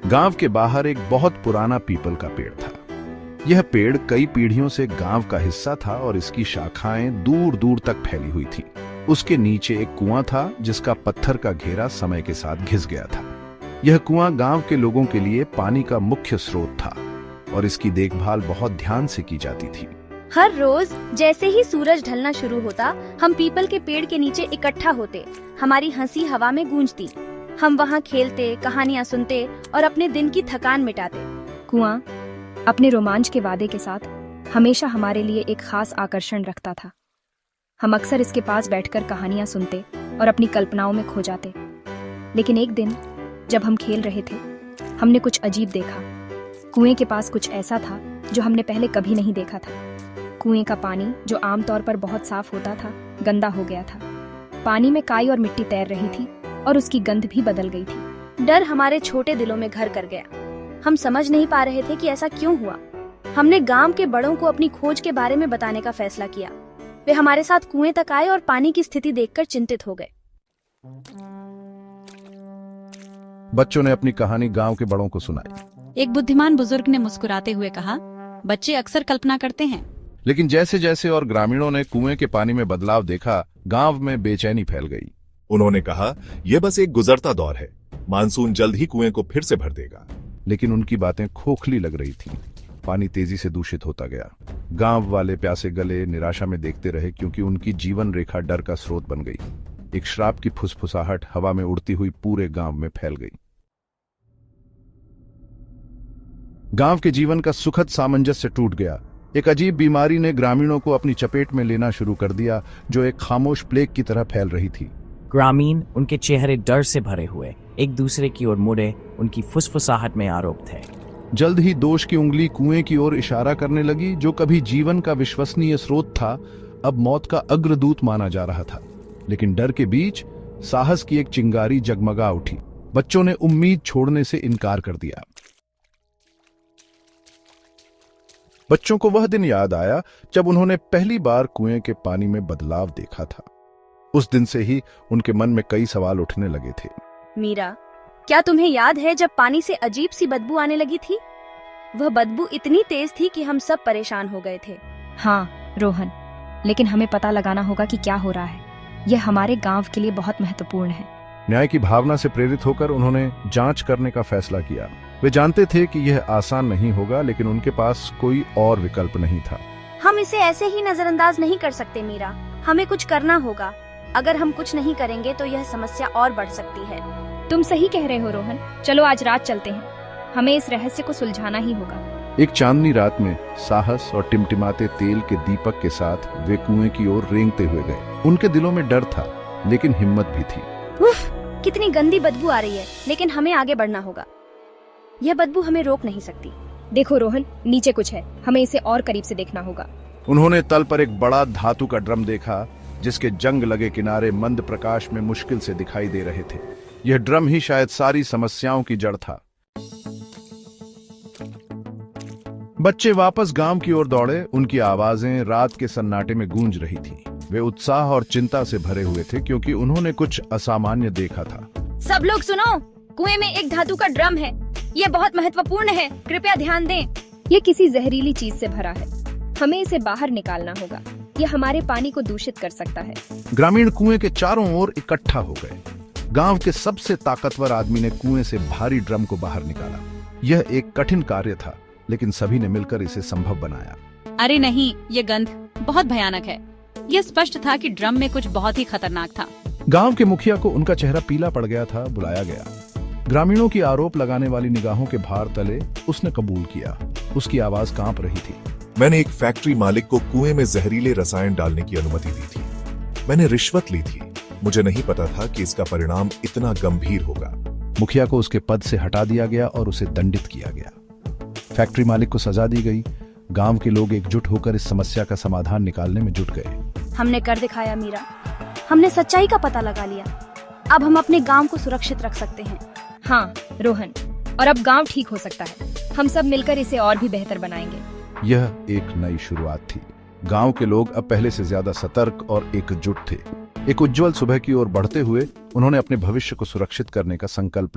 गांव के बाहर एक बहुत पुराना पीपल का पेड़ था। यह पेड़ कई पीढ़ियों से गांव का हिस्सा था और इसकी शाखाएं दूर दूर तक फैली हुई थी। उसके नीचे एक कुआं था जिसका पत्थर का घेरा समय के साथ घिस गया था। यह कुआं गांव के लोगों के लिए पानी का मुख्य स्रोत था और इसकी देखभाल बहुत ध्यान से की जाती थी। हर रोज जैसे ही सूरज ढलना शुरू होता, हम पीपल के पेड़ के नीचे इकट्ठा होते। हमारी हंसी हवा में गूंजती। हम वहाँ खेलते, कहानियाँ सुनते और अपने दिन की थकान मिटाते। कुआं अपने रोमांच के वादे के साथ हमेशा हमारे लिए एक खास आकर्षण रखता था। हम अक्सर इसके पास बैठकर कहानियां सुनते और अपनी कल्पनाओं में खो जाते। लेकिन एक दिन जब हम खेल रहे थे, हमने कुछ अजीब देखा। कुएं के पास कुछ ऐसा था जो हमने पहले कभी नहीं देखा था। कुएं का पानी, जो आमतौर पर बहुत साफ होता था, गंदा हो गया था। पानी में काई और मिट्टी तैर रही थी और उसकी गंध भी बदल गई थी। डर हमारे छोटे दिलों में घर कर गया। हम समझ नहीं पा रहे थे कि ऐसा क्यों हुआ। हमने गांव के बड़ों को अपनी खोज के बारे में बताने का फैसला किया। वे हमारे साथ कुएं तक आए और पानी की स्थिति देखकर चिंतित हो गए। बच्चों ने अपनी कहानी गांव के बड़ों को सुनाई। एक बुद्धिमान बुजुर्ग ने मुस्कुराते हुए कहा, बच्चे अक्सर कल्पना करते हैं। लेकिन जैसे जैसे और ग्रामीणों ने कुएं के पानी में बदलाव देखा, गांव में बेचैनी फैल गई। उन्होंने कहा, यह बस एक गुजरता दौर है। मानसून जल्द ही कुएं को फिर से भर देगा। लेकिन उनकी बातें खोखली लग रही थीं। पानी तेजी से दूषित होता गया। गांव वाले प्यासे गले निराशा में देखते रहे क्योंकि उनकी जीवन रेखा डर का स्रोत बन गई। एक श्राप की फुसफुसाहट हवा में उड़ती हुई पूरे गांव में फैल गई। गांव के जीवन का सुखद सामंजस्य टूट गया। एक अजीब बीमारी ने ग्रामीणों को अपनी चपेट में लेना शुरू कर दिया, जो एक खामोश प्लेग की तरह फैल रही थी। ग्रामीण, उनके चेहरे डर से भरे हुए, एक दूसरे की ओर मुड़े, उनकी फुसफुसाहट में आरोप थे। जल्द ही दोष की उंगली कुएं की ओर इशारा करने लगी। जो कभी जीवन का विश्वसनीय स्रोत था, अब मौत का अग्रदूत माना जा रहा था। लेकिन डर के बीच साहस की एक चिंगारी जगमगा उठी। बच्चों ने उम्मीद छोड़ने से इनकार कर दिया। बच्चों को वह दिन याद आया जब उन्होंने पहली बार कुएं के पानी में बदलाव देखा था। उस दिन से ही उनके मन में कई सवाल उठने लगे थे। मीरा, क्या तुम्हें याद है जब पानी से अजीब सी बदबू आने लगी थी? वह बदबू इतनी तेज थी कि हम सब परेशान हो गए थे। हाँ रोहन, लेकिन हमें पता लगाना होगा कि क्या हो रहा है। यह हमारे गांव के लिए बहुत महत्वपूर्ण है। न्याय की भावना से प्रेरित होकर उन्होंने जांच करने का फैसला किया। वे जानते थे कि यह आसान नहीं होगा, लेकिन उनके पास कोई और विकल्प नहीं था। हम इसे ऐसे ही नजरअंदाज नहीं कर सकते मीरा। हमें कुछ करना होगा। अगर हम कुछ नहीं करेंगे तो यह समस्या और बढ़ सकती है। तुम सही कह रहे हो रोहन। चलो आज रात चलते हैं। हमें इस रहस्य को सुलझाना ही होगा। एक चांदनी रात में साहस और टिमटिमाते तेल के दीपक के साथ वे कुएं की ओर रेंगते हुए गए। उनके दिलों में डर था, लेकिन हिम्मत भी थी। उफ, कितनी गंदी बदबू आ रही है, लेकिन हमें आगे बढ़ना होगा। यह बदबू हमें रोक नहीं सकती। देखो रोहन, नीचे कुछ है। हमें इसे और करीब से देखना होगा। उन्होंने तल पर एक बड़ा धातु का ड्रम देखा, जिसके जंग लगे किनारे मंद प्रकाश में मुश्किल से दिखाई दे रहे थे। यह ड्रम ही शायद सारी समस्याओं की जड़ था। बच्चे वापस गांव की ओर दौड़े। उनकी आवाजें रात के सन्नाटे में गूंज रही थीं। वे उत्साह और चिंता से भरे हुए थे क्योंकि उन्होंने कुछ असामान्य देखा था। सब लोग सुनो, कुएं में एक धातु का ड्रम है। यह बहुत महत्वपूर्ण है, कृपया ध्यान दें। यह किसी जहरीली चीज से भरा है। हमें इसे बाहर निकालना होगा। यह हमारे पानी को दूषित कर सकता है। ग्रामीण कुएं के चारों ओर इकट्ठा हो गए। गांव के सबसे ताकतवर आदमी ने कुएं से भारी ड्रम को बाहर निकाला। यह एक कठिन कार्य था, लेकिन सभी ने मिलकर इसे संभव बनाया। अरे नहीं, ये गंध बहुत भयानक है। यह स्पष्ट था कि ड्रम में कुछ बहुत ही खतरनाक था। गांव के मुखिया को उनका चेहरा पीला पड़ गया था। बुलाया गया। ग्रामीणों की आरोप लगाने वाली निगाहों के भार तले उसने कबूल किया। उसकी आवाज कांप रही थी। मैंने एक फैक्ट्री मालिक को कुएं में जहरीले रसायन डालने की अनुमति दी थी। मैंने रिश्वत ली थी। मुझे नहीं पता था कि इसका परिणाम इतना गंभीर होगा। मुखिया को उसके पद से हटा दिया गया और उसे दंडित किया गया। फैक्ट्री मालिक को सजा दी गई। गांव के लोग एकजुट होकर इस समस्या का समाधान निकालने में जुट गए। हमने कर दिखाया मीरा। हमने सच्चाई का पता लगा लिया। अब हम अपने गांव को सुरक्षित रख सकते हैं। हाँ रोहन, और अब गांव ठीक हो सकता है। हम सब मिलकर इसे और भी बेहतर बनाएंगे। यह एक नई शुरुआत थी। गांव के लोग अब पहले से ज्यादा सतर्क और एकजुट थे। एक उज्जवल सुबह की ओर बढ़ते हुए उन्होंने अपने भविष्य को सुरक्षित करने का संकल्प लिया।